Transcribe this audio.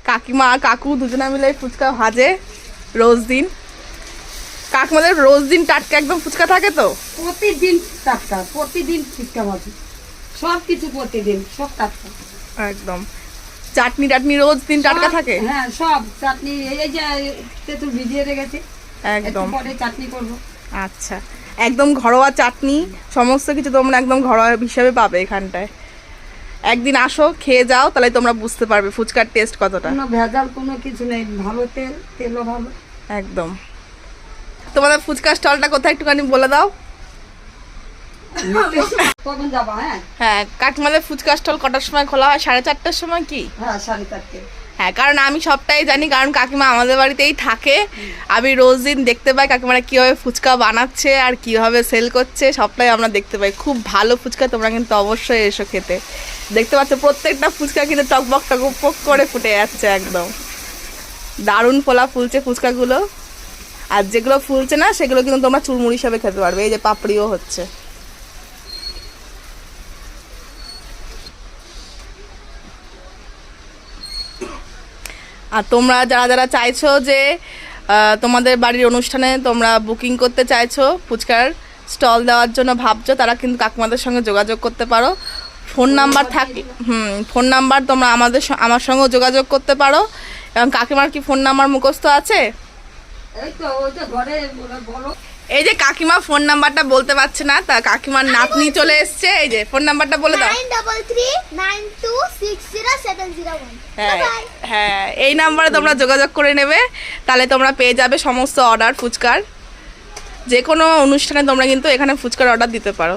কাকিমা আর কাকু দুজনে মিলে ফুচকা ভাজে রোজ দিন। কাকিমাদের রোজ দিন টাটকা একদম ফুচকা থাকে তো? প্রতিদিন টাটকা, প্রতিদিন ফুচকা ভাজি, সব কিছু প্রতিদিন, সব টাটকা একদম। চাটনি টাটনি রোজ দিন টাটকা থাকে? হ্যাঁ সব চাটনি, এই যে তেঁতুল ভিজিয়ে রেখেছি, একদম। পরে চাটনি করব। আচ্ছা, একদম ঘরোয়া চাটনি, সমস্ত কিছু তোমরা একদম ঘরোয়া হিসাবে পাবে এখানটায়। একদিন আসো, খেয়ে যাও, তাহলে তোমরা বুঝতে পারবে ফুচকার টেস্ট কতটা। কোনো ভেজাল কোনো কিছু নেই, ভালো তেল, তেলও ভালো। একদম। তোমাদের ফুচকা স্টলটা কোথায় একটুখানি বলে দাও। কখন যাবা? হ্যাঁ, কাকিমাদের ফুচকা স্টল কটার সময় খোলা হয়? 4:30টার সময় কি? হ্যাঁ 4:30। হ্যাঁ, কারণ আমি সবটাই জানি, কারণ কাকিমা আমাদের বাড়িতেই থাকে। আমি রোজ দিন দেখতে পাই কাকিমারা কীভাবে ফুচকা বানাচ্ছে আর কীভাবে সেল করছে, সবটাই আমরা দেখতে পাই। খুব ভালো ফুচকা, তোমরা কিন্তু অবশ্যই এসো খেতে। দেখতে পাচ্ছ প্রত্যেকটা ফুচকা কিন্তু টকবক টকবক করে ফুটে যাচ্ছে, একদম দারুণ ফোলা ফুলছে ফুচকাগুলো। আর যেগুলো ফুলছে না সেগুলো কিন্তু তোমরা চুরমুড়ি হিসাবে খেতে পারবে। এই যে পাপড়িও হচ্ছে। আর তোমরা যারা যারা চাইছো যে তোমাদের বাড়ির অনুষ্ঠানে তোমরা বুকিং করতে চাইছো, ফুচকার স্টল দেওয়ার জন্য ভাবছো, তারা কিন্তু কাকিমাদের সঙ্গে যোগাযোগ করতে পারো। ফোন নাম্বার থাকে, ফোন নাম্বার তোমরা আমার সঙ্গেও যোগাযোগ করতে পারো। এবং কাকিমার কি ফোন নাম্বার মুখস্থ আছে? এই তো ওই যে ঘরে বলো। এই যে কাকিমা ফোন নাম্বারটা বলতে পারছে না, তা কাকিমার নাতনি চলে এসছে। এই যে ফোন নাম্বারটা বলে দাও। 9339260701। হ্যাঁ, এই নাম্বারে তোমরা যোগাযোগ করে নেবে, তাহলে তোমরা পেয়ে যাবে সমস্ত অর্ডার ফুচকার। যে কোনো অনুষ্ঠানে তোমরা কিন্তু এখানে ফুচকার অর্ডার দিতে পারো।